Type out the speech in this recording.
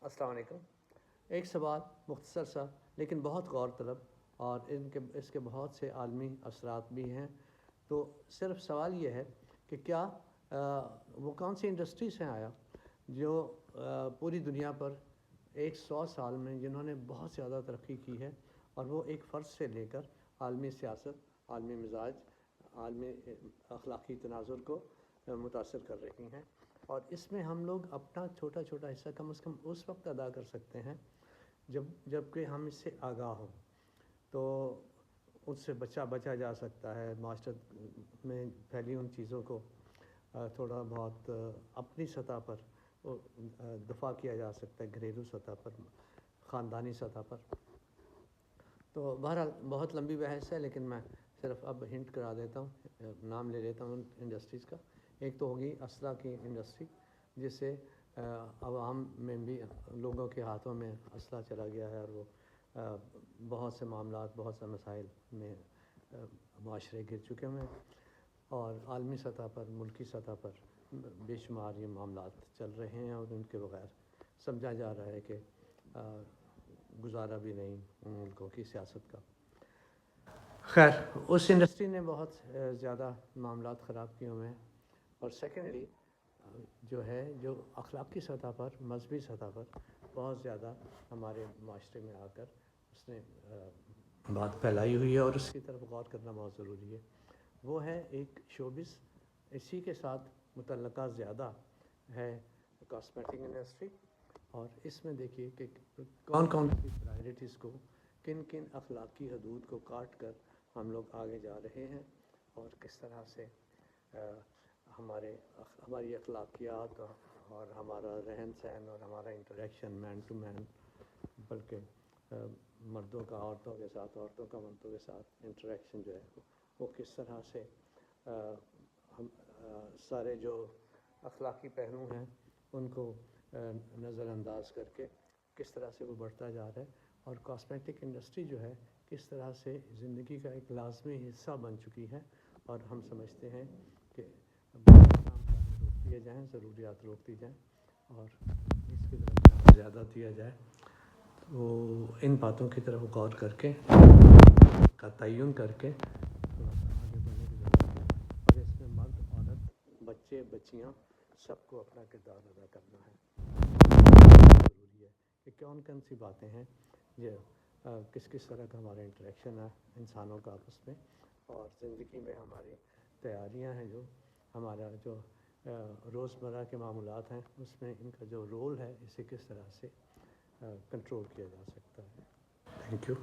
अस्सलाम वालेकुम। एक सवाल मुख्तसर सा लेकिन बहुत गौर तलब और इसके बहुत से आलमी असरात भी हैं। तो सिर्फ सवाल ये है कि क्या वो कौन सी इंडस्ट्री से आया जो पूरी दुनिया पर 100 साल में जिन्होंने बहुत ज़्यादा तरक्की की है, और वो एक फ़र्द से लेकर आलमी सियासत, आलमी मिजाज, आलमी अखलाकी तनाजुर को मुतासर कर रही हैं। और इसमें हम लोग अपना छोटा छोटा हिस्सा कम से कम उस वक्त अदा कर सकते हैं जबकि हम इससे आगाह हों, तो उससे बचा जा सकता है। मास्टर में फैली उन चीज़ों को थोड़ा बहुत अपनी सतह पर दफ़ा किया जा सकता है, घरेलू सतह पर, ख़ानदानी सतह पर। तो बहरहाल बहुत लंबी बहस है, लेकिन मैं सिर्फ अब हिंट करा देता हूँ, नाम ले लेता हूँ इंडस्ट्रीज़ का। एक तो होगी असला की इंडस्ट्री, जिससे आवाम में भी लोगों के हाथों में असला चला गया है, और वो बहुत से मामलात, बहुत से मसाइल में माशरे गिर चुके हैं। और आलमी सतह पर, मुल्की सतह पर बेशुमार ये मामलात चल रहे हैं, और उनके बगैर समझा जा रहा है कि गुजारा भी नहीं मुल्कों की सियासत का। खैर, उस इंडस्ट्री ने बहुत ज़्यादा मामलात ख़राब किए हुए हैं। और सेकेंडली जो है, जो अखलाकी सतह पर, मजहबी सतह पर बहुत ज़्यादा हमारे माशरे में आकर उसने बात फैलाई हुई है, और उसकी तरफ गौर करना बहुत ज़रूरी है। वो है एक शोबिस। इसी के साथ मुतल्लका ज़्यादा है कॉस्मेटिक इंडस्ट्री। और इसमें देखिए कि कौन कौन सी प्रायोरिटीज़ को, किन किन अखलाकी हदूद को काट कर हम लोग आगे जा रहे हैं, और किस तरह से हमारी अखलाकियात और हमारा रहन सहन और हमारा इंटरेक्शन मैन टू मैन, बल्कि मर्दों का औरतों के साथ, औरतों का मर्दों के साथ इंटरेक्शन जो है वो किस तरह से हम सारे जो अखलाकी पहलू हैं उनको नज़रअंदाज करके किस तरह से वो बढ़ता जा रहा है। और कॉस्मेटिक इंडस्ट्री जो है किस तरह से ज़िंदगी का एक लाजमी हिस्सा बन चुकी है, और हम समझते हैं कि रोक दिए जाएँ, ज़रूरियात रोक दी जाएँ, और इसकी तरफ ध्यान ज़्यादा दिया जाए। तो इन बातों की तरफ गौर करके, का तयन करके थोड़ा सा आगे बढ़ने की ज़रूरत है। और इसमें मर्द, औरत, बच्चे, बच्चियाँ सबको अपना किरदार अदा करना है। ज़रूरी है कि कौन कौन सी बातें हैं जो किस किस तरह का हमारा इंटरेक्शन है इंसानों का आपस में, और ज़िंदगी में हमारी तैयारियां हैं, जो हमारा जो रोज़मर्रा के मामूलात हैं उसमें इनका जो रोल है, इसे किस तरह से कंट्रोल किया जा सकता है। Thank you.